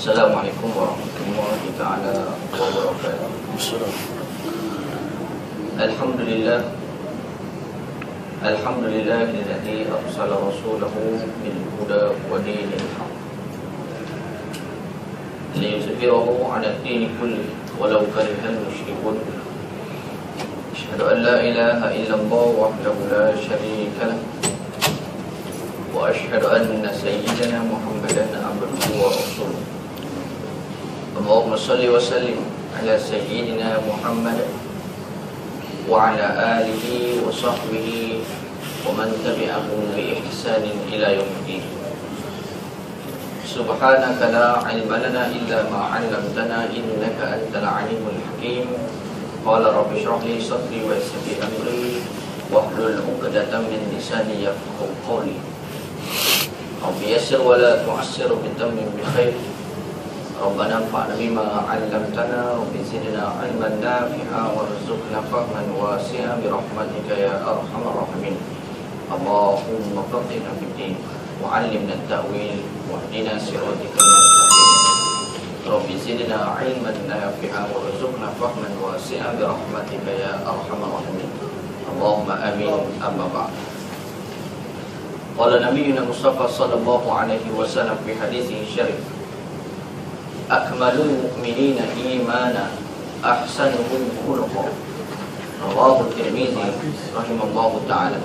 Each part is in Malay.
Assalamualaikum warahmatullahi ta'ala wabarakatuh. Alhamdulillah alladzi arsala rasulahu bil huda wa dinil haqq liyuzhirahu 'ala ad-din kullihi walau karihal musyrikun. Asyhadu an la ilaha illallah wahdahu la syarika lahu wa asyhadu anna sayyidana Muhammadan abduhu wa rasuluhu. Allahumma shalli wa sallim ala sayyidina Muhammad wa ala alihi wa sahbihi wa man tabi'ahum bi ihsanin ila yaumiddin. Subhanaka la ilma lana illa ma 'allamtana innaka antal alimul hakim. Qala rabbi shrah li sadri wa yassir li amri wahlul 'uqdatam min lisani yafqahu qawli. Rabbi yassir wa la tu'assir bitammim bi khair. Rabbana anfa'na bima 'allamtana wa zidna 'ilman nafi'a warzuqna fahman wasi'a bi rahmatika ya arhamar rahimin. Allahumma faqihna fid din wa 'allimna at-ta'wil wa hdina siratal mustaqim. Rabbi zidna 'ilman nafi'a warzuqna fahman wasi'a bi rahmatika ya arhamar rahimin. Allahumma amin. Amma ba'd. Qala Nabiyyuna Mustafa sallallahu alaihi wasallam fi hadithihi syarif, akmalul mu'minina imana ahsanuhum khuluqa. Rawahu Tirmizi rahimallahu ta'ala.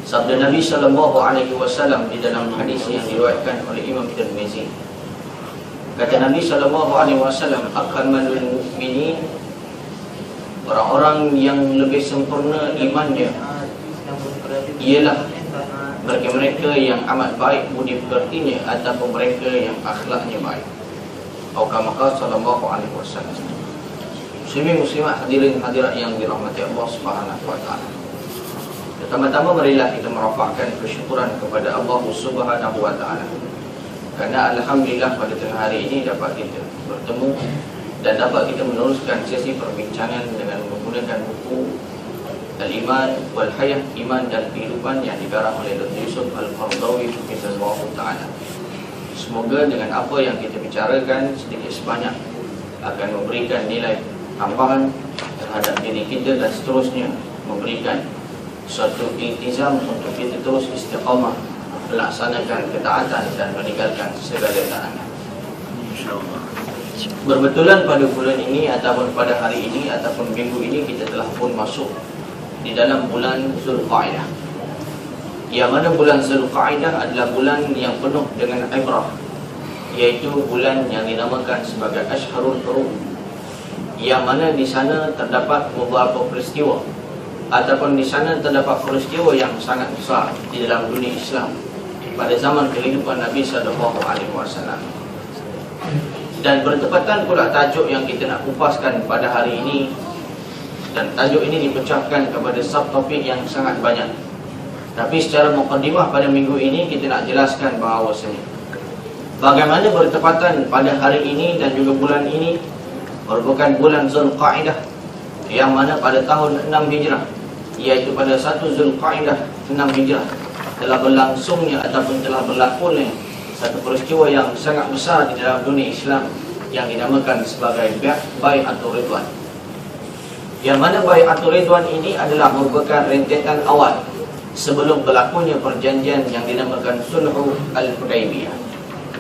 Sabda Nabi sallallahu alaihi wasallam di dalam hadis yang diriwayatkan oleh Imam Tirmizi, kata Nabi sallallahu alaihi wasallam, akmalul mu'minin, orang-orang yang lebih sempurna imannya ialah bagi mereka yang amat baik budi pekertinya ataupun mereka yang akhlaknya baik. Atau kama qala sallallahu alaihi wasallam. Muslimin muslimat hadirin hadirat yang dirahmati Allah Subhanahu wa taala. Pertama-tama marilah kita merafakkan kesyukuran kepada Allah Subhanahu wa taala. Karena alhamdulillah pada tengah hari ini dapat kita bertemu dan dapat kita meneruskan sesi perbincangan dengan menggunakan buku Al-Iman wal Hayah, Iman dan Kehidupan yang dikarang oleh Dr. Yusuf Al-Qaradawi hafizahullah ta'ala. Semoga dengan apa yang kita bicarakan sedikit sebanyak akan memberikan nilai tambahan terhadap diri kita dan seterusnya memberikan suatu iltizam untuk kita terus istiqamah melaksanakan ketaatan dan meninggalkan segala larangan. InsyaAllah. Berbetulan pada bulan ini ataupun pada hari ini ataupun minggu ini kita telah pun masuk di dalam bulan Zulqa'dah, yang mana bulan Zulqa'dah adalah bulan yang penuh dengan ibrah, iaitu bulan yang dinamakan sebagai Ashharul Hurum, yang mana di sana terdapat beberapa peristiwa ataupun di sana terdapat peristiwa yang sangat besar di dalam dunia Islam pada zaman kehidupan Nabi sallallahu alaihi wasallam. Dan bertepatan pula tajuk yang kita nak kupaskan pada hari ini, dan tajuk ini dipecahkan kepada subtopik yang sangat banyak. Tapi secara mukadimah pada minggu ini kita nak jelaskan bahawasanya bagaimana bertepatan pada hari ini dan juga bulan ini merupakan bulan Zulqa'dah, yang mana pada tahun 6 Hijrah, iaitu pada 1 Zulqa'dah 6 Hijrah telah berlangsungnya ataupun telah berlakunya satu peristiwa yang sangat besar di dalam dunia Islam yang dinamakan sebagai Bai'atul Ridwan. Yang mana Bai'atul Ridwan ini adalah merupakan rentetan awal sebelum berlakunya perjanjian yang dinamakan Sulhu Al-Hudaybiyah,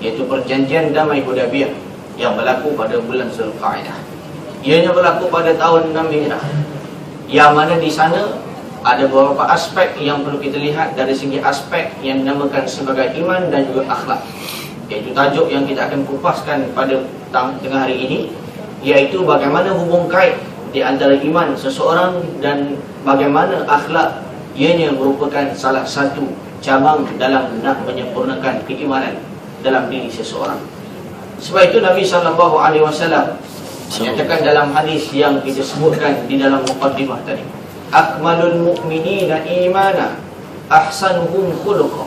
iaitu perjanjian damai Hudaybiyah yang berlaku pada bulan Zulqa'dah. Ianya berlaku pada tahun 6 Hijrah, yang mana di sana ada beberapa aspek yang perlu kita lihat dari segi aspek yang dinamakan sebagai iman dan juga akhlak, iaitu tajuk yang kita akan kupaskan pada tengah hari ini, iaitu bagaimana hubung kait di antara iman seseorang dan bagaimana akhlak ianya merupakan salah satu cabang dalam nak menyempurnakan keimanan dalam diri seseorang. Sebab itu Nabi sallallahu alaihi wasallam menyatakan dalam hadis yang kita sebutkan di dalam muqaddimah tadi, akmalul mu'minina imana ahsanuhum khuluqa.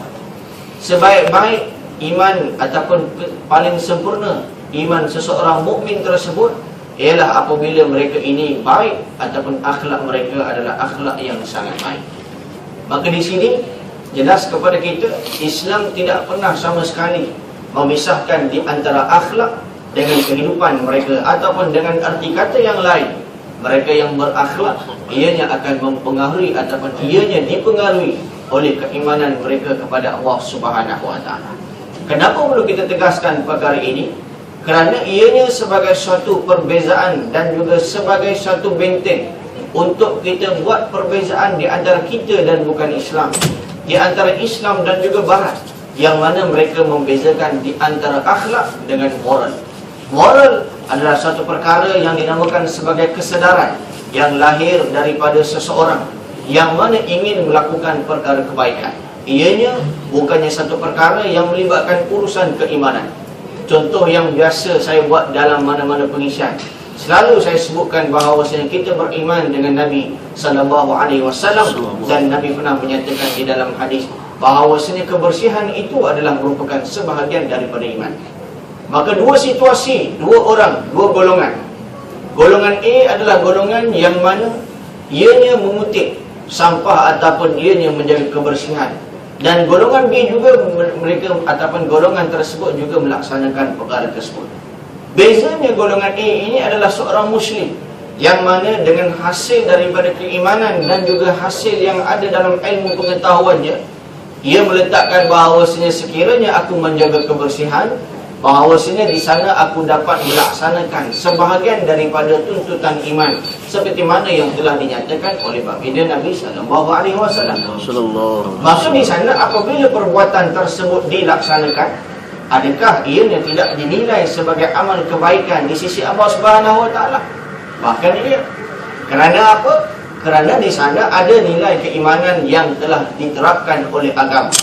Sebaik-baik iman ataupun paling sempurna iman seseorang mukmin tersebut ialah apabila mereka ini baik ataupun akhlak mereka adalah akhlak yang sangat baik. Maka di sini jelas kepada kita, Islam tidak pernah sama sekali memisahkan di antara akhlak dengan kehidupan mereka, ataupun dengan arti kata yang lain, mereka yang berakhlak ianya akan mempengaruhi ataupun ianya dipengaruhi oleh keimanan mereka kepada Allah Subhanahu wa taala. Kenapa perlu kita tegaskan perkara ini? Kerana ianya sebagai suatu perbezaan dan juga sebagai suatu benteng untuk kita buat perbezaan di antara kita dan bukan Islam, di antara Islam dan juga Barat, yang mana mereka membezakan di antara akhlak dengan moral. Moral adalah satu perkara yang dinamakan sebagai kesedaran yang lahir daripada seseorang yang mana ingin melakukan perkara kebaikan. Ianya bukannya satu perkara yang melibatkan urusan keimanan. Contoh yang biasa saya buat dalam mana-mana pengisian, selalu saya sebutkan bahawasanya kita beriman dengan Nabi sallallahu alaihi wasallam, dan Nabi pernah menyatakan di dalam hadis bahawasanya kebersihan itu adalah merupakan sebahagian daripada iman. Maka dua situasi, dua orang, dua golongan. Golongan A adalah golongan yang mana ianya mengutip sampah ataupun ianya menjaga kebersihan. Dan golongan B juga, mereka ataupun golongan tersebut juga melaksanakan perkara tersebut. Bezanya golongan A ini adalah seorang Muslim yang mana dengan hasil daripada keimanan dan juga hasil yang ada dalam ilmu pengetahuannya, ia meletakkan bahawasanya sekiranya aku menjaga kebersihan, bahawasanya di sana aku dapat melaksanakan sebahagian daripada tuntutan iman seperti mana yang telah dinyatakan oleh baginda Nabi sallallahu alaihi wasallam. Maksud di sana, apabila perbuatan tersebut dilaksanakan, adakah ianya tidak dinilai sebagai amal kebaikan di sisi Allah Subhanahu wa taala? Bahkan ia, kerana apa? Kerana di sana ada nilai keimanan yang telah diterapkan oleh agama.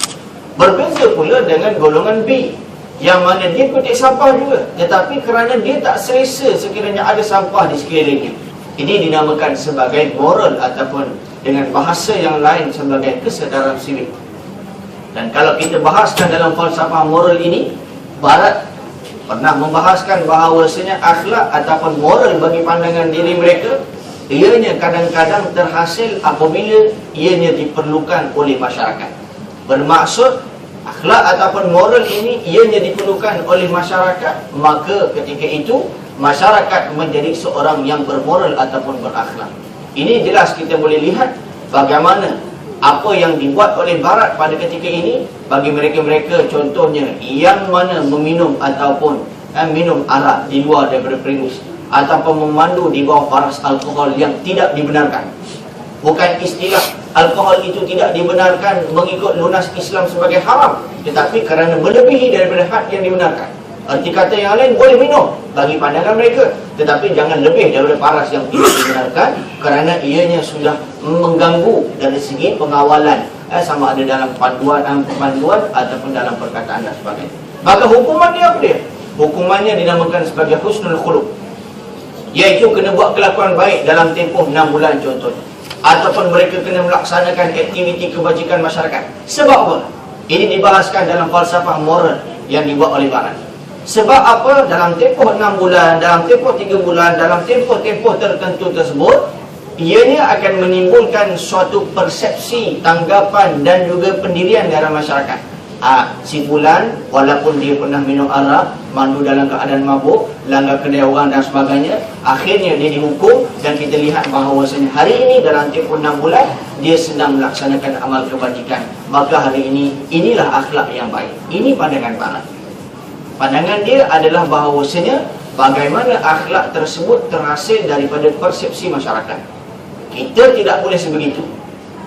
Berbeza pula dengan golongan B, yang mana dia kutip sampah juga, tetapi kerana dia tak selesa sekiranya ada sampah di sekelilingnya, ini dinamakan sebagai moral ataupun dengan bahasa yang lain sebagai kesedaran sivik. Dan kalau kita bahaskan dalam falsafah moral ini, Barat pernah membahaskan bahawasanya akhlak ataupun moral bagi pandangan diri mereka, ianya kadang-kadang terhasil apabila ianya diperlukan oleh masyarakat. Bermaksud akhlak ataupun moral ini ianya diperlukan oleh masyarakat, maka ketika itu masyarakat menjadi seorang yang bermoral ataupun berakhlak. Ini jelas kita boleh lihat bagaimana apa yang dibuat oleh Barat pada ketika ini bagi mereka-mereka, contohnya yang mana meminum ataupun minum arak di luar daripada premis, ataupun memandu di bawah paras alkohol yang tidak dibenarkan. Bukan istilah alkohol itu tidak dibenarkan mengikut lunas Islam sebagai haram, tetapi kerana melebihi daripada had yang dibenarkan. Arti kata yang lain, boleh minum bagi pandangan mereka, tetapi jangan lebih daripada paras yang tidak dibenarkan, kerana ianya sudah mengganggu dari segi pengawalan, sama ada dalam panduan ataupun dalam perkataan dan sebagainya. Maka hukuman dia apa dia? Hukumannya dinamakan sebagai husnul khuluq, iaitu kena buat kelakuan baik dalam tempoh 6 bulan contohnya, ataupun mereka kena melaksanakan aktiviti kebajikan masyarakat. Sebab apa? Ini dibahaskan dalam falsafah moral yang dibuat oleh Barat. Sebab apa? Dalam tempoh 6 bulan, dalam tempoh 3 bulan, dalam tempoh-tempoh tertentu tersebut, ianya akan menimbulkan suatu persepsi, tanggapan dan juga pendirian dalam masyarakat. Si fulan walaupun dia pernah minum arak, mandu dalam keadaan mabuk, langgar kedai orang dan sebagainya, akhirnya dia dihukum, dan kita lihat bahawasanya hari ini dalam tempoh 6 bulan dia sedang melaksanakan amal kebajikan. Maka hari ini, inilah akhlak yang baik. Ini pandangan Barat. Pandangan dia adalah bahawasanya bagaimana akhlak tersebut terhasil daripada persepsi masyarakat. Kita tidak boleh sebegitu.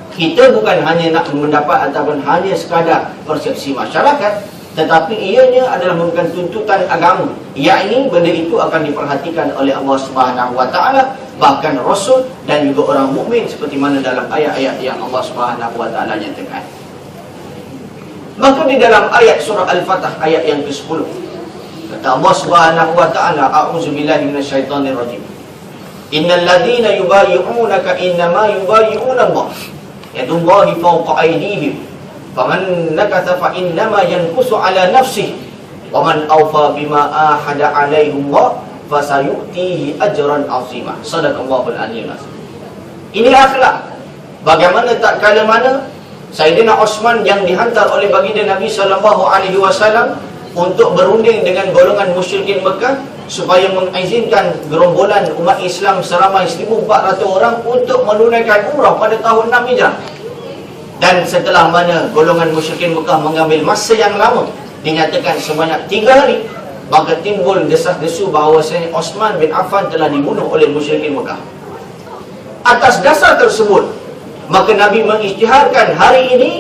Kita bukan hanya nak mendapat ataupun hanya sekadar persepsi masyarakat, tetapi ianya adalah merupakan tuntutan agama. Yakni benda itu akan diperhatikan oleh Allah Subhanahu wa taala, bahkan Rasul dan juga orang mukmin, seperti mana dalam ayat-ayat yang Allah Subhanahu wa taala nyatakan. Maka di dalam ayat surah Al-Fatah ayat yang ke-10, kata Allah Subhanahu wa taala, a'udzubillahi minasyaitonir rajim. Innal ladzina yubayyi'unaka innama yubayyi'una Allah. Yadullahi fawqa aydihim. Faman nakatha fa innama yanqusu ala nafsihi. Wa man awfa bima ahada 'alaihi Allah fasayu'tihi ajran 'azima. Shadaqallahul aliyyul azim. Ini akhlak. Bagaimana tak kala mana Sayyidina Osman yang dihantar oleh baginda Nabi sallallahu alaihi wasallam untuk berunding dengan golongan musyrikin Mekah supaya mengizinkan gerombolan umat Islam seramai 1,400 orang untuk menunaikan umrah pada tahun 6 Hijrah. Dan setelah mana golongan musyrikin Mekah mengambil masa yang lama, dinyatakan sebanyak 3 hari, maka timbul desas-desu bahawasanya Osman bin Affan telah dibunuh oleh musyrikin Mekah. Atas dasar tersebut, maka Nabi mengisytiharkan hari ini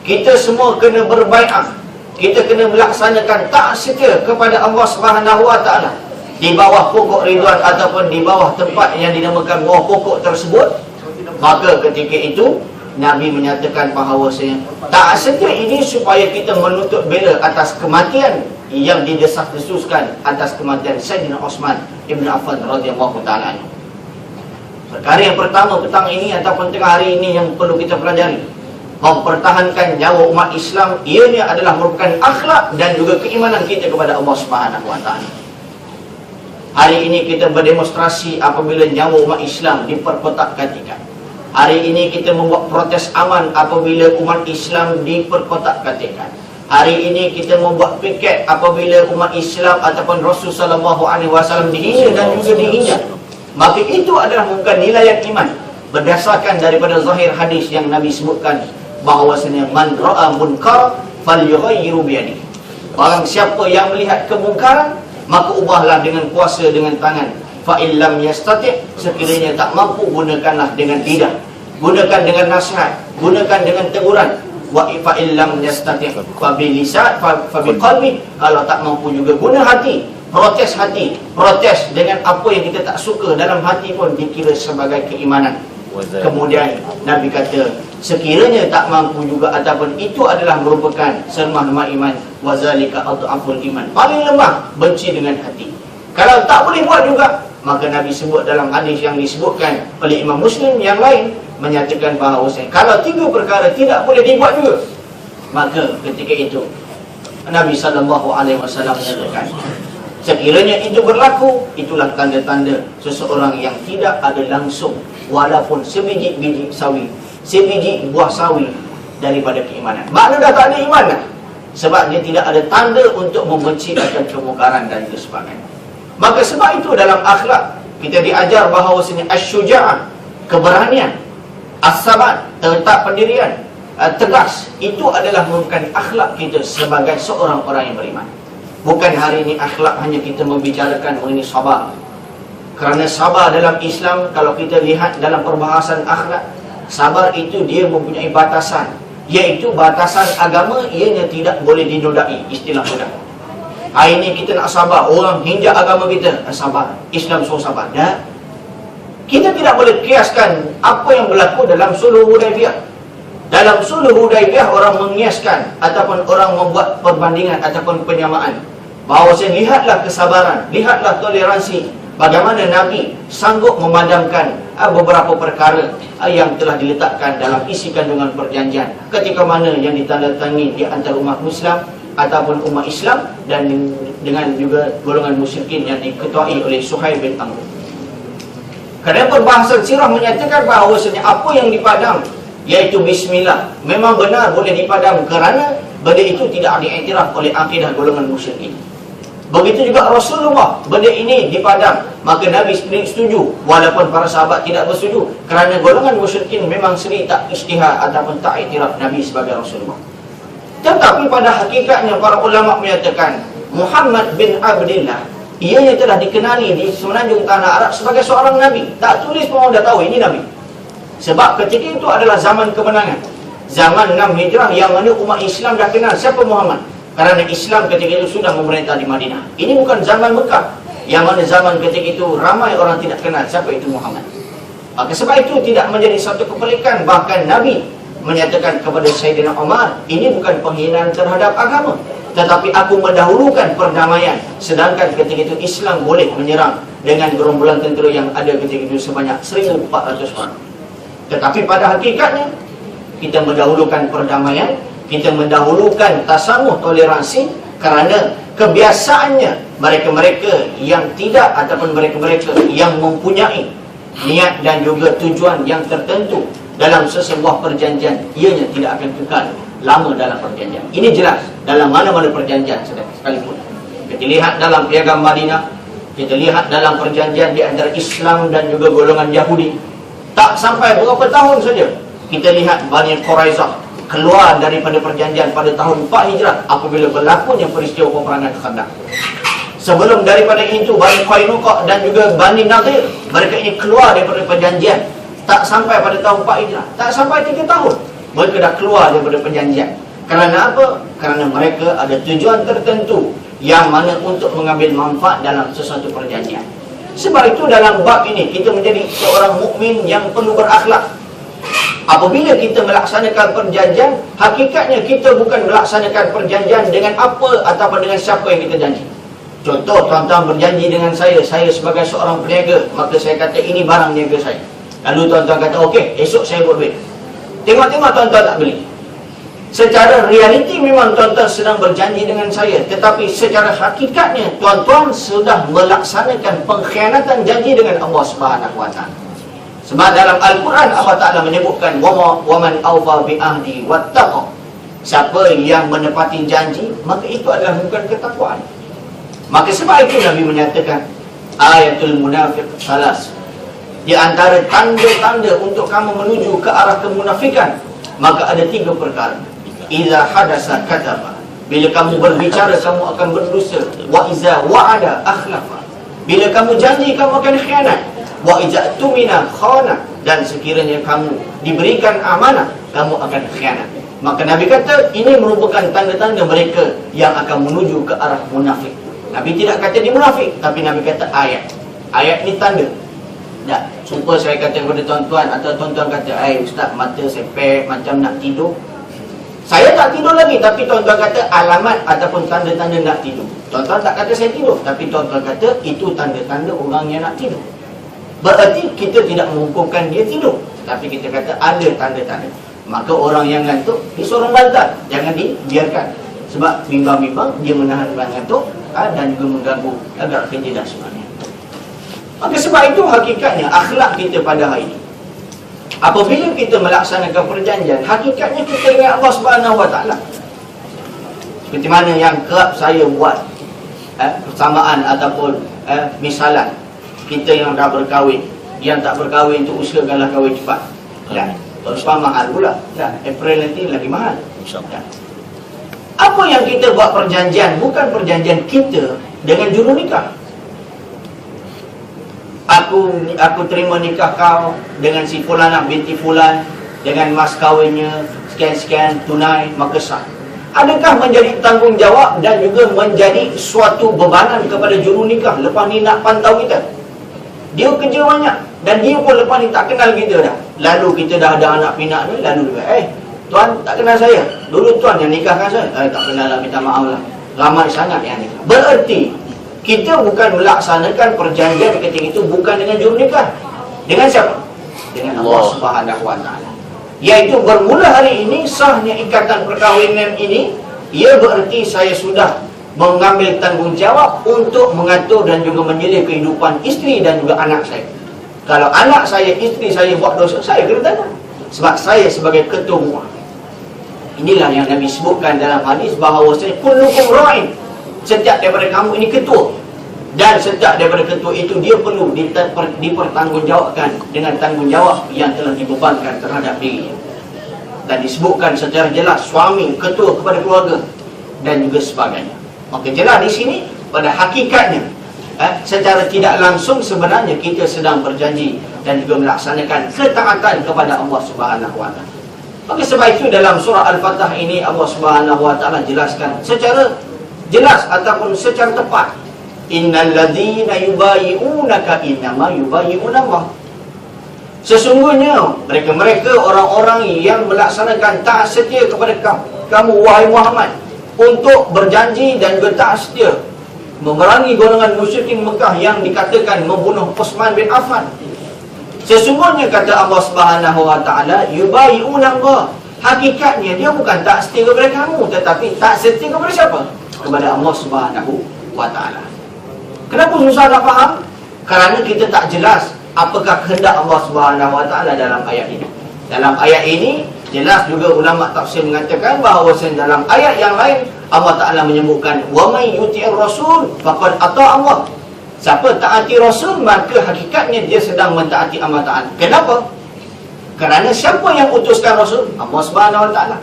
kita semua kena berbai'ah. Kita kena melaksanakan taat setia kepada Allah Subhanahu Wa Taala di bawah pokok Ridwan ataupun di bawah tempat yang dinamakan bawah pokok tersebut. Maka ketika itu Nabi menyatakan bahawasanya taat setia ini supaya kita menuntut bela atas kematian yang didesas-desuskan atas kematian Sayyidina Osman Ibn Affan radhiyallahu taala. Perkara yang pertama petang ini ataupun tengah hari ini yang perlu kita pelajari, mempertahankan nyawa umat Islam, ianya adalah merupakan akhlak dan juga keimanan kita kepada Allah Subhanahu Wa Taala. Hari ini kita berdemonstrasi apabila nyawa umat Islam diperkotak-katikkan. Hari ini kita membuat protes aman apabila umat Islam diperkotak-katikkan. Hari ini kita membuat piket apabila umat Islam ataupun Rasul sallallahu alaihi wasallam dihina dan juga diinjak. Maka itu adalah bukan nilai iman berdasarkan daripada zahir hadis yang Nabi sebutkan bahawasanya man ra'a munkar falyughayyiru biyadihi. Barang siapa yang melihat kemungkaran, maka ubahlah dengan kuasa, dengan tangan. Fa illam yastati', sekiranya tak mampu, gunakanlah dengan lidah, gunakan dengan nasihat, gunakan dengan teguran. Wa fa illam yastati' fa bi lisan fa bi qalbi, kalau tak mampu juga guna hati, protes hati, protes dengan apa yang kita tak suka dalam hati pun dikira sebagai keimanan. Kemudian Nabi kata sekiranya tak mampu juga ataupun itu adalah merupakan selemah-lemah iman, wazalika adhaful iman, paling lemah benci dengan hati. Kalau tak boleh buat juga, maka Nabi sebut dalam hadis yang disebutkan oleh Imam Muslim yang lain, menyatakan bahawa kalau 3 perkara tidak boleh dibuat juga, maka ketika itu Nabi sallallahu alaihi wasallam menyatakan sekiranya itu berlaku, itulah tanda-tanda seseorang yang tidak ada langsung walaupun sebiji sawi, sebiji buah sawi daripada keimanan. Makna dah tak ada iman dah, sebab dia tidak ada tanda untuk membenci akan kemungkaran dan sebagainya. Maka sebab itu dalam akhlak kita diajar bahawasanya asy-syuja'ah, keberanian, as-sabat, tetap pendirian, tegas, itu adalah merupakan akhlak kita sebagai seorang orang yang beriman. Bukan hari ini akhlak hanya kita membicarakan mengenai sabar. Kerana sabar dalam Islam, kalau kita lihat dalam perbahasan akhlak, sabar itu dia mempunyai batasan, iaitu batasan agama, ianya tidak boleh dinodai, istilah mudah. Hari ini kita nak sabar, orang hinjak agama kita, sabar, Islam suruh sabar. Dan kita tidak boleh kiaskan apa yang berlaku dalam sulh Hudaibiyah. Dalam sulh Hudaibiyah orang mengiaskan ataupun orang membuat perbandingan ataupun penyamaan bahawasanya lihatlah kesabaran, lihatlah toleransi, bagaimana Nabi sanggup memadamkan beberapa perkara yang telah diletakkan dalam isi kandungan perjanjian ketika mana yang ditandatangani di antara umat Islam ataupun umat Islam dan dengan juga golongan musyrikin yang diketuai oleh Suhaib bin Amr. Kerana perbahasan sirah menyatakan bahawasanya apa yang dipadam, iaitu bismillah, memang benar boleh dipadam kerana benda itu tidak diiktiraf oleh akidah golongan musyrikin. Begitu juga Rasulullah, benda ini dipadam, maka Nabi sendiri setuju walaupun para sahabat tidak bersetuju, kerana golongan musyrikin memang sendiri tak isytihad ataupun tak iktiraf Nabi sebagai Rasulullah. Tetapi pada hakikatnya para ulama menyatakan Muhammad bin Abdillah, ianya telah dikenali di semenanjung tanah Arab sebagai seorang Nabi. Tak tulis pun orang dah tahu ini Nabi. Sebab ketika itu adalah zaman kemenangan, zaman 6 Hijrah, yang mana umat Islam dah kenal siapa Muhammad, kerana Islam ketika itu sudah memerintah di Madinah. Ini bukan zaman Mekah, yang mana zaman ketika itu ramai orang tidak kenal siapa itu Muhammad. Maka sebab itu tidak menjadi satu kepelikan. Bahkan Nabi menyatakan kepada Sayyidina Umar, ini bukan penghinaan terhadap agama, tetapi aku mendahulukan perdamaian. Sedangkan ketika itu Islam boleh menyerang dengan gerombolan tentera yang ada ketika itu sebanyak 1,400 orang. Tetapi pada hakikatnya kita mendahulukan perdamaian, kita mendahulukan tasamuh, toleransi, kerana kebiasaannya mereka-mereka yang tidak ataupun mereka-mereka yang mempunyai niat dan juga tujuan yang tertentu dalam sesebuah perjanjian, ianya tidak akan kekal lama dalam perjanjian. Ini jelas dalam mana-mana perjanjian sekalipun. Kita lihat dalam Piagam Madinah, kita lihat dalam perjanjian di antara Islam dan juga golongan Yahudi. Tak sampai berapa tahun saja, kita lihat Bani Quraizah keluar daripada perjanjian pada tahun 4 Hijrah apabila berlakunya peristiwa peperangan Khandaq. Sebelum daripada itu, Bani Qainuqa dan juga Bani Nadir, mereka ini keluar daripada perjanjian. Tak sampai pada tahun 4 Hijrah, tak sampai 3 tahun, mereka dah keluar daripada perjanjian. Kerana apa? Kerana mereka ada tujuan tertentu yang mana untuk mengambil manfaat dalam sesuatu perjanjian. Sebab itu dalam bab ini kita menjadi seorang mukmin yang perlu berakhlak. Apabila kita melaksanakan perjanjian, hakikatnya kita bukan melaksanakan perjanjian dengan apa ataupun dengan siapa yang kita janji. Contoh, tuan-tuan berjanji dengan saya sebagai seorang peniaga, maka saya kata ini barang niaga saya. Lalu tuan-tuan kata, okey, esok saya buat duit. Tengok-tengok tuan-tuan tak beli. Secara realiti memang tuan-tuan sedang berjanji dengan saya, tetapi secara hakikatnya tuan-tuan sudah melaksanakan pengkhianatan janji dengan Allah Subhanahu Wa Taala. Sebab dalam Al-Quran Allah Ta'ala menyebutkan waman awfa bi ahdi wattaqa. Siapa yang menepati janji, maka itu adalah bukan ketakwaan. Maka sebab itu Nabi menyatakan ayatul munafiq salas. Di antara tanda-tanda untuk kamu menuju ke arah kemunafikan, maka ada 3 perkara. Iza hadasa kataba, bila kamu berbicara kamu akan berdusta. Wa iza wa'ada akhlafa, bila kamu janji kamu akan khianat. Wa iza tumina khana, dan sekiranya kamu diberikan amanah kamu akan khianat. Maka Nabi kata ini merupakan tanda-tanda mereka yang akan menuju ke arah munafik. Nabi tidak kata dia munafik, tapi Nabi kata ayat. Ayat ni tanda. Tak, sumpah saya kata kepada tuan-tuan, atau tuan-tuan kata, ustaz mata saya pek macam nak tidur. Saya tak tidur lagi, tapi tuan-tuan kata alamat ataupun tanda-tanda nak tidur. Tuan-tuan tak kata saya tidur, tapi tuan-tuan kata itu tanda-tanda orang yang nak tidur. Berarti kita tidak menghukumkan dia tidur, tapi kita kata ada tanda-tanda. Maka orang yang ngantuk, dia seorang bantal, jangan dibiarkan. Sebab bimbang-bimbang dia menahan orang ngantuk dan juga mengganggu agar kerja dan sebagainya. Maka sebab itu hakikatnya akhlak kita pada hari ini, apabila kita melaksanakan perjanjian, hakikatnya kita dengan Allah Subhanahu Wa Taala. Seperti mana yang kerap saya buat persamaan ataupun misalan, kita yang dah berkahwin, yang tak berkahwin tu usahakanlah kahwin cepat. Sebab mahal pula. April nanti lagi mahal. Apa yang kita buat perjanjian bukan perjanjian kita dengan juru nikah. Aku terima nikah kau dengan si fulanah binti fulan, dengan mas kahwinnya sekian-sekian tunai, maka sah. Adakah menjadi tanggungjawab dan juga menjadi suatu bebanan kepada juru nikah lepas ni nak pantau kita? Dia kerja banyak dan dia pun lepas ni tak kenal kita dah. Lalu kita dah ada anak pinak ni, lalu dia tuan tak kenal saya, dulu tuan yang nikahkan saya. Tak kenal lah, minta maaf lah, ramai sangat yang nikah. Berarti kita bukan melaksanakan perjanjian ketika itu bukan dengan juru nikah. Dengan siapa? Dengan Allah Subhanahu Wa Taala. Iaitu bermula hari ini sahnya ikatan perkahwinan ini, ia berarti saya sudah mengambil tanggungjawab untuk mengatur dan juga menjaga kehidupan isteri dan juga anak saya. Kalau anak saya, isteri saya buat dosa, saya kena tanggung. Sebab saya sebagai ketua rumah. Inilah yang Nabi sebutkan dalam hadis bahawa kullukum ra'in, setiap daripada kamu ini ketua, dan setiap daripada ketua itu dia perlu dipertanggungjawabkan dengan tanggungjawab yang telah dibebankan terhadap dirinya. Dan disebutkan secara jelas suami ketua kepada keluarga dan juga sebagainya. Maka jelas di sini pada hakikatnya secara tidak langsung sebenarnya kita sedang berjanji dan juga melaksanakan ketaatan kepada Allah Subhanahu Wa Taala. Maka sebab itu dalam surah Al-Fatah ini Allah Subhanahu Wa Taala jelaskan secara jelas ataupun secara tepat, innal ladzina yubayyi'unaka innama yubayyi'una Allah. Sesungguhnya mereka-mereka orang-orang yang melaksanakan taat setia kepada kamu wahai Muhammad, untuk berjanji dan juga taat setia memerangi golongan musyrikin Mekah yang dikatakan membunuh Utsman bin Affan. Sesungguhnya kata Allah Subhanahu Wa Taala, yubayyi'una Allah. Hakikatnya dia bukan tak setia kepada kamu, tetapi tak setia kepada siapa? Kepada Allah Subhanahu Wa Taala. Kenapa susah nak faham? Kerana kita tak jelas apakah kehendak Allah Subhanahu Wa Taala dalam ayat ini. Dalam ayat ini Jelas juga ulama tafsir mengatakan bahawa dalam ayat yang lain Allah Ta'ala menyebutkan wa may yuti'ir rasul faqad ata Allah. Siapa taati rasul maka hakikatnya dia sedang mentaati Allah Ta'ala. Kenapa? Kerana siapa yang utuskan rasul? Allah Subhanahu Wa Ta'ala.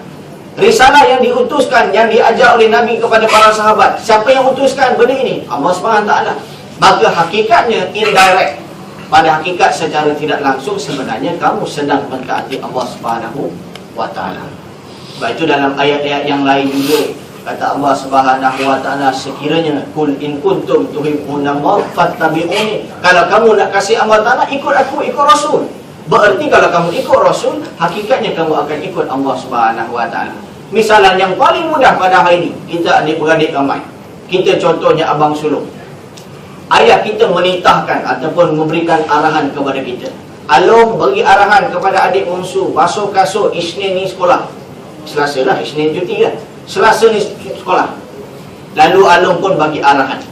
Risalah yang diutuskan, yang diajar oleh Nabi kepada para sahabat, siapa yang utuskan benda ini? Allah Subhanahu Wa Ta'ala. Maka hakikatnya indirect. Pada hakikat secara tidak langsung sebenarnya kamu sedang mentaati Allah Subhanahu Wa Ta'ala. Sebab itu dalam ayat-ayat yang lain juga kata Allah Subhanahu Wa Ta'ala, sekiranya kul in kuntum tuhibbunallah fattabi'uni. Kalau kamu nak kasih Allah Ta'ala, ikut aku, ikut Rasul. Berarti kalau kamu ikut Rasul, hakikatnya kamu akan ikut Allah Subhanahu Wa Ta'ala. Misalan yang paling mudah pada hari ini, kita adik-beradik ramai. Kita contohnya abang sulung. Ayah kita menitahkan ataupun memberikan arahan kepada kita. Alung bagi arahan kepada adik bongsu, basuh kasut, Isnin ni sekolah. Selasa lah, Isnin cuti kan. Selasa ni sekolah. Lalu Alung pun bagi arahan.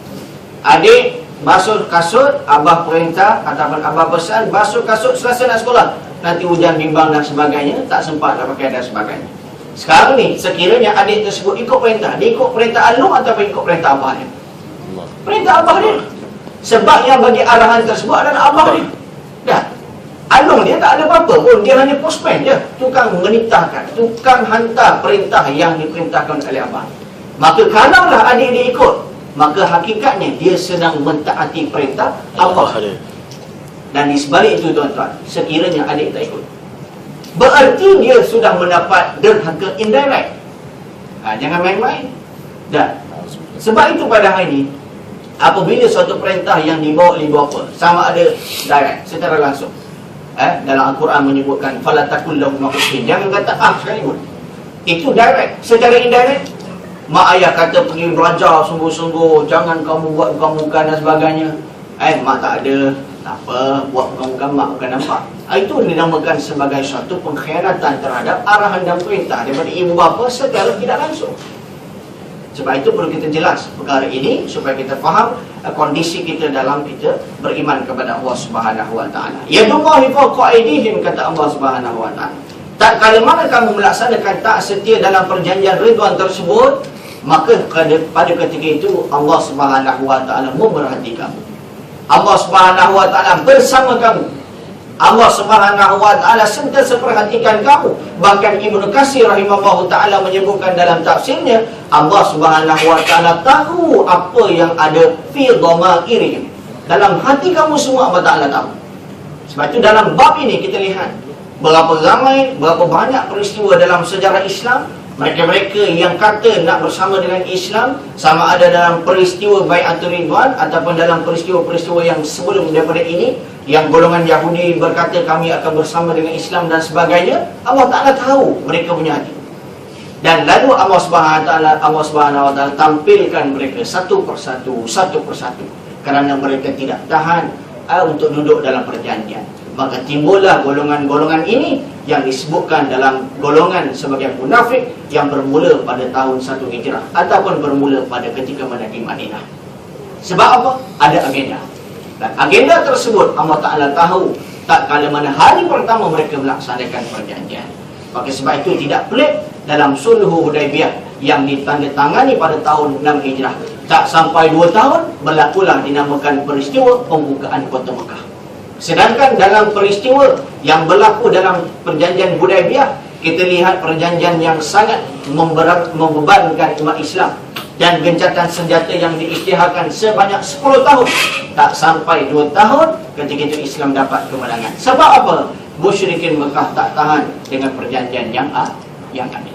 Adik, basuh kasut, abah perintah ataupun abah pesan, basuh kasut Selasa nak sekolah. Nanti hujan bimbang dan sebagainya, tak sempat nak pakai dan sebagainya. Sekarang ni, sekiranya adik tersebut ikut perintah, dia ikut perintah Alung ataupun ikut perintah abah dia? Perintah abah dia. Sebab yang bagi arahan tersebut adalah abah dia. Dah. Alung dia tak ada apa-apa pun, dia hanya postman je, tukang menitahkan, tukang hantar perintah yang diperintahkan oleh abah. Maka kalaulah adik dia ikut, maka hakikatnya dia sedang mentaati perintah abah dia. Dan di sebalik itu tuan-tuan, sekiranya adik tak ikut, berarti dia sudah mendapat derhaka indirect. Jangan main-main. Dan sebab itu pada hari ini, apabila suatu perintah yang dibawa oleh bapa, sama ada direct, secara langsung, dalam Al-Quran menyebutkan fala takul lahum uffin, jangan kata sekalipun. Itu direct. Secara indirect, mak ayah kata pergi belajar sungguh-sungguh, jangan kamu buat muka-muka dan sebagainya. Mak tak ada, tak apa, buat muka-muka mak bukan nampak. Itu dinamakan sebagai suatu pengkhianatan terhadap arahan dan perintah daripada ibu bapa secara tidak langsung. Sebab itu perlu kita jelas perkara ini supaya kita faham kondisi kita dalam kita beriman kepada Allah Subhanahu Wa Ta'ala. Yadullahi fawqa aydihim, kata Allah Subhanahu Wa Ta'ala. Tak kala mana kamu melaksanakan tak setia dalam perjanjian ridwan tersebut, maka pada ketika itu Allah Subhanahu Wa Ta'ala memerhati kamu. Allah Subhanahu Wa Ta'ala bersama kamu. Allah Subhanahu Wa Ta'ala sentiasa perhatikan kamu. Bahkan Ibnu Katsir rahimahullah ta'ala menyebutkan dalam tafsirnya, Allah Subhanahu Wa Ta'ala tahu apa yang ada fi dhamairihim, dalam hati kamu semua Allah Ta'ala tahu. Sebab itu dalam bab ini kita lihat berapa ramai, berapa banyak peristiwa dalam sejarah Islam, mereka-mereka yang kata nak bersama dengan Islam, sama ada dalam peristiwa Bai'atul Ridwan ataupun dalam peristiwa-peristiwa yang sebelum daripada ini, yang golongan Yahudi berkata kami akan bersama dengan Islam dan sebagainya. Allah Ta'ala tahu mereka punya hati. Dan lalu Allah Subhanahu Wa Ta'ala tampilkan mereka satu persatu, kerana mereka tidak tahan untuk duduk dalam perjanjian. Maka timbullah golongan-golongan ini yang disebutkan dalam golongan sebagai munafik, yang bermula pada tahun 1 Hijrah ataupun bermula pada ketika mana di Madinah. Sebab apa? Ada agenda. Dan agenda tersebut Allah Ta'ala tahu tak kala mana hari pertama mereka melaksanakan perjanjian. Maka sebab itu tidak pelik dalam Sulh Hudaibiyah yang ditandatangani pada tahun 6 Hijrah, tak sampai 2 tahun berlakulah dinamakan peristiwa pembukaan kota Mekah. Sedangkan dalam peristiwa yang berlaku dalam perjanjian Hudaibiyah, kita lihat perjanjian yang sangat membebankan umat Islam, dan gencatan senjata yang diisytiharkan sebanyak 10 tahun. Tak sampai 2 tahun ketika itu Islam dapat kemenangan. Sebab apa? Musyrikin Mekah tak tahan dengan perjanjian yang ada.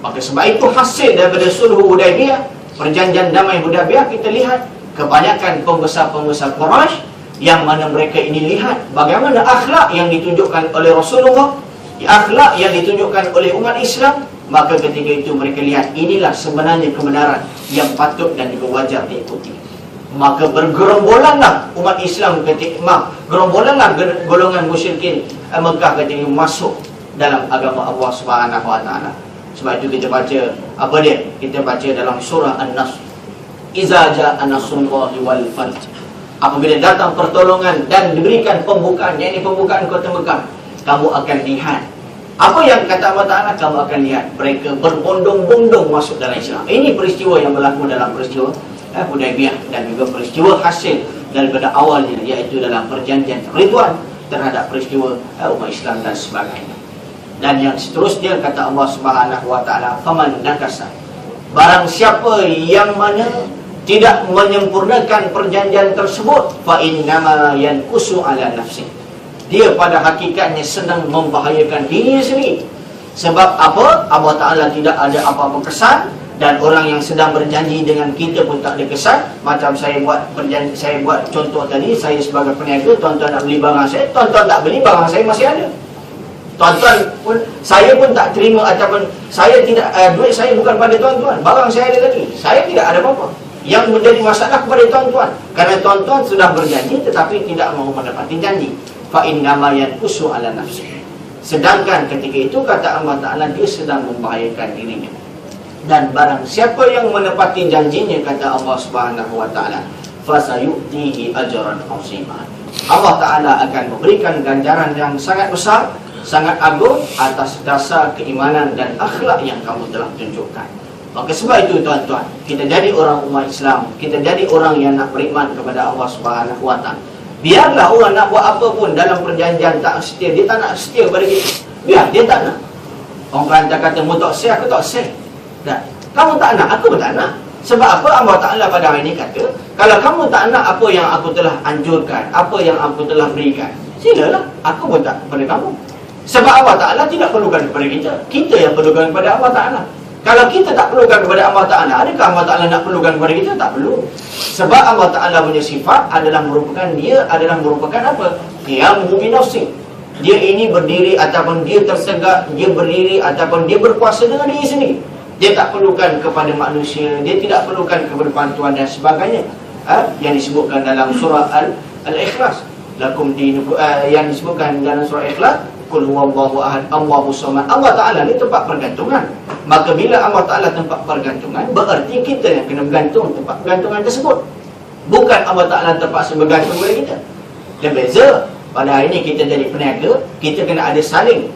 Maka sebab itu hasil daripada Sulh Hudaibiyah, perjanjian damai Hudaibiyah, kita lihat kebanyakan pembesar-pembesar Quraisy yang mana mereka ini lihat bagaimana akhlak yang ditunjukkan oleh Rasulullah, akhlak yang ditunjukkan oleh umat Islam. Maka ketika itu mereka lihat inilah sebenarnya kebenaran yang patut dan juga wajar diikuti. Maka bergerombolanlah umat Islam gerombolanlah golongan musyrikin Mekah ketika masuk dalam agama Allah Subhanahu Wa Ta'ala. Sebab itu kita baca apa dia? Kita baca dalam surah An-Nasr, iza ja'a nasrullahi wal fath. Apabila datang pertolongan dan diberikan pembukaan, yakni pembukaan kota Mekah, kamu akan lihat Apa yang kata Allah Ta'ala, kamu akan lihat mereka berbondong-bondong masuk dalam Islam. Ini peristiwa yang berlaku dalam peristiwa Hudaybiyah, dan juga peristiwa hasil daripada awalnya, iaitu dalam perjanjian Ridwan terhadap peristiwa umat Islam dan sebagainya. Dan yang seterusnya kata Allah Subhanahu wa Ta'ala, faman nakasa, barang siapa yang mana tidak menyempurnakan perjanjian tersebut, fa innama yanqusu ala nafsi, dia pada hakikatnya sedang membahayakan dirinya sendiri. Sebab apa? Allah Ta'ala tidak ada apa-apa kesan, dan orang yang sedang berjanji dengan kita pun tak ada kesan. Macam saya buat perjanjian, saya buat contoh tadi, saya sebagai peniaga, tuan-tuan nak beli barang saya, tuan-tuan tak beli, barang saya masih ada. Tuan-tuan pun, saya pun tak terima, ataupun saya tidak, duit saya bukan pada tuan-tuan, barang saya ada lagi, saya tidak ada apa-apa. Yang menjadi masalah kepada tuan-tuan, kerana tuan-tuan sudah berjanji tetapi tidak mahu menepati janji. Fa innama yanqusu ala nafsi. Sedangkan ketika itu kata Allah Ta'ala, dia sedang membahayakan dirinya. Dan barang siapa yang menepati janjinya, kata Allah Subhanahu wa Ta'ala, fasayu'tihi ajran 'azima. Allah Ta'ala akan memberikan ganjaran yang sangat besar, sangat agung atas dasar keimanan dan akhlak yang kamu telah tunjukkan. Maka sebab itu tuan-tuan, kita jadi orang umat Islam, kita jadi orang yang nak beriman kepada Allah Subhanahu wa Ta'ala. Biarlah orang nak buat apa pun dalam perjanjian tak setia, dia tak nak setia kepada kita, biar dia tak nak. Orang Kelantan kata, mu tak say, aku tak say. Dan kamu tak nak, aku pun tak nak. Sebab apa? Allah Ta'ala pada hari ini kata, kalau kamu tak nak apa yang aku telah anjurkan, apa yang aku telah berikan, silalah, aku pun tak kepada kamu. Sebab Allah Ta'ala tidak perlukan kepada kita, kita yang perlukan kepada Allah Ta'ala. Kalau kita tak perlukan kepada Allah Ta'ala, adakah Allah Ta'ala nak perlukan kepada kita? Tak perlu. Sebab Allah Ta'ala punya sifat adalah merupakan, dia adalah merupakan apa? Qiyamuhu binafsi. Dia ini berdiri ataupun dia tersegak, dia berdiri ataupun dia berkuasa dengan diri sendiri. Dia tak perlukan kepada manusia, dia tidak perlukan kepada bantuan dan sebagainya. Yang disebutkan dalam surah Al-Ikhlas, lakum dinukum, yang disebutkan dalam surah Ikhlas, qul huwallahu ahad, Allahus samad. Allah Ta'ala ni tempat pergantungan. Maka bila Allah Ta'ala tempat pergantungan, berarti kita yang kena bergantung tempat pergantungan tersebut. Bukan Allah Ta'ala terpaksa bergantung kepada kita. Dia beza. Pada hari ini kita jadi peniaga, kita kena ada saling.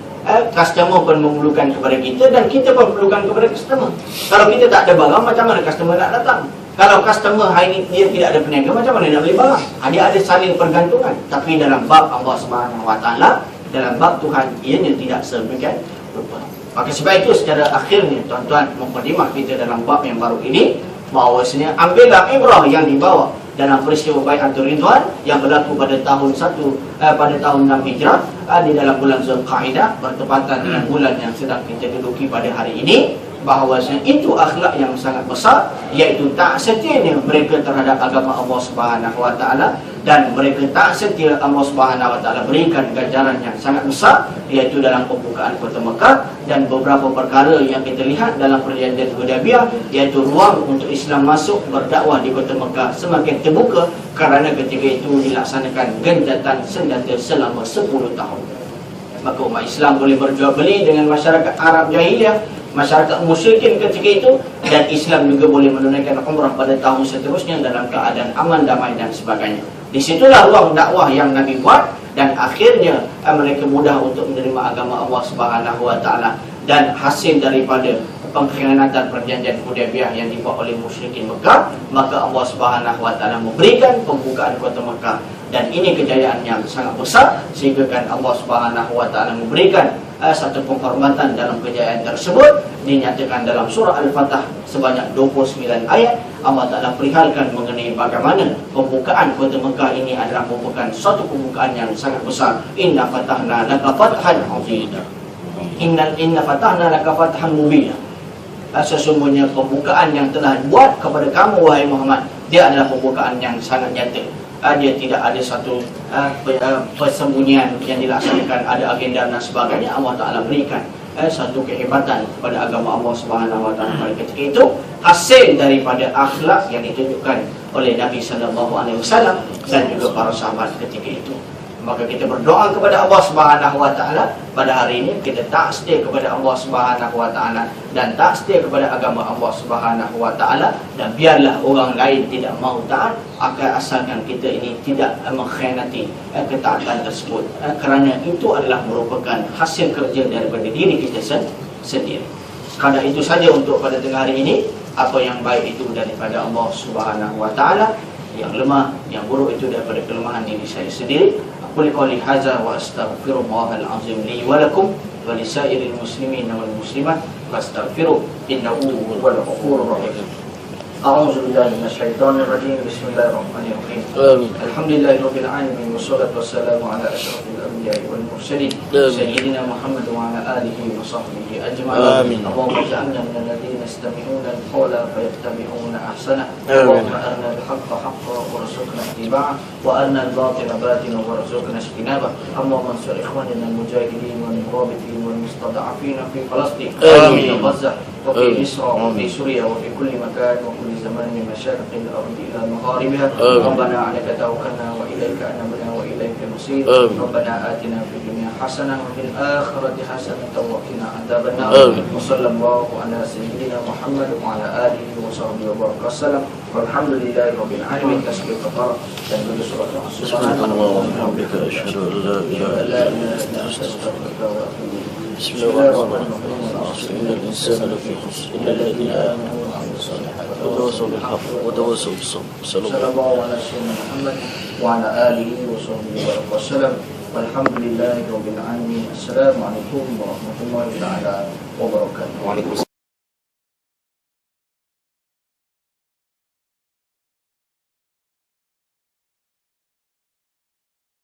Customer pun memerlukan kepada kita, dan kita pun memerlukan kepada customer. Kalau kita tak ada barang, macam mana customer nak datang? Kalau customer hari ini dia tidak ada peniaga, macam mana nak beli barang? Dia ada saling pergantungan. Tapi dalam bab Allah Subhanahu wa Ta'ala, dalam bab Tuhan, ianya tidak sedemikian rupa. Maka sebab itu secara akhirnya tuan-tuan, mukadimah kita dalam bab yang baru ini, bahawasanya ambillah ibrah yang dibawa dalam peristiwa Bai'atul Ridwan yang berlaku pada tahun 6 Hijrah, di dalam bulan Zulqa'dah, bertepatan dengan bulan yang sedang kita duduki pada hari ini. Bahawasanya itu akhlak yang sangat besar, iaitu tak setianya mereka terhadap agama Allah Subhanahu wa Ta'ala, dan mereka tak setia Allah Subhanahu wa Ta'ala berikan ganjaran yang sangat besar, iaitu dalam pembukaan kota Mekah dan beberapa perkara yang kita lihat dalam perjanjian Hudaybiyah, iaitu ruang untuk Islam masuk berdakwah di kota Mekah semakin terbuka kerana ketika itu dilaksanakan genjatan senjata selama 10 tahun. Maka umat Islam boleh berjual beli dengan masyarakat Arab Jahiliyah, masyarakat musyrikin ketika itu, dan Islam juga boleh menunaikan umrah pada tahun seterusnya dalam keadaan aman, damai dan sebagainya. Disitulah ruang dakwah yang Nabi buat, dan akhirnya mereka mudah untuk menerima agama Allah Subhanahu wa Ta'ala. Dan hasil daripada pengkhianatan perjanjian Hudaybiyah yang dibuat oleh musyrikin Mekah, maka Allah Subhanahu wa Ta'ala memberikan pembukaan kota Mekah, dan ini kejayaan yang sangat besar, sehingga kan Allah Subhanahu wa Ta'ala memberikan satu penghormatan dalam kejayaan tersebut. Dinyatakan dalam surah Al-Fatah sebanyak 29 ayat. Allah Ta'ala perihalkan mengenai bagaimana pembukaan kota Mekah ini adalah merupakan suatu pembukaan yang sangat besar. Inna fatahna laka fathan azima. Inna fatahna laka fathan mubina. Sesungguhnya pembukaan yang telah dibuat kepada kamu wahai Muhammad, dia adalah pembukaan yang sangat nyata. Dia tidak ada satu persembunyian yang dilaksanakan, ada agenda dan sebagainya. Allah Ta'ala berikan satu kehebatan kepada agama Allah Subhanahu wa Ta'ala pada ketika itu, hasil daripada akhlak yang ditunjukkan oleh Nabi SAW dan juga para sahabat ketika itu. Maka kita berdoa kepada Allah Subhanahu wa taala pada hari ini, kita tak setia kepada Allah Subhanahu wa taala dan tak setia kepada agama Allah Subhanahu wa taala, dan biarlah orang lain tidak mahu taat, asalkan kita ini tidak mengkhianati ketaatan tersebut, kerana itu adalah merupakan hasil kerja daripada diri kita sendiri. Sekadar itu saja untuk pada tengah hari ini. Apa yang baik itu daripada Allah Subhanahu wa taala, yang lemah, yang buruk itu daripada kelemahan diri saya sendiri. Qul qouli hadza wa astaghfirullahal azim li wa lakum wa lisairil muslimin wal muslimat fastaghfiruh innahu huwal ghafurur rahim. A'udzu billahi minasyaitonir rajim. Bismillahirrahmanirrahim. Alhamdulillahirabbil alamin wassalatu wassalamu ala asyrafil anbiya'i wal mursalin sayyidina Muhammad wa ala alihi wa sahbihi ajma'in. Allahumma ij'alna minal ladzina yastami'una al-qawla fayattabi'una ahsana. Allahumma arina al-haqqa haqqan warzuqna ittiba'ah wa arina al-batila batilan warzuqna ijtinabah. Allahumma ansur ikhwanina al-mujahidin wal murabitin wal mustada'afin fi Palestin wa fi Gaza wa fi Misr wa fi Suriah wa fi kulli makan wa kulli زمان من مشارق الأرض إلى مغاربها. ربنا عليك توكلنا وإليك أنبنا وإليك المصير. ربنا آتنا في الدنيا حسنة وفي الآخرة حسنة وقنا عذاب النار. وصلى الله على سيدنا محمد وعلى آله وصحبه وبارك وسلم والحمد لله رب العالمين. تسبيح كفارة تنزل سورة سبحان الله وبحمدك أشهد أن لا إله إلا أنت أستغفرك وأتوب إليك. بسم الله الرحمن الرحيم. إن الإنسان لفي خسر إلا الذين آمنوا وعملوا الصالحات وتواصوا بالحق وتواصوا بالصبر. صلى الله على سيدنا محمد وعلى آله وصحبه وسلم والحمد لله رب العالمين. السلام عليكم ورحمة الله تعالى وبركاته.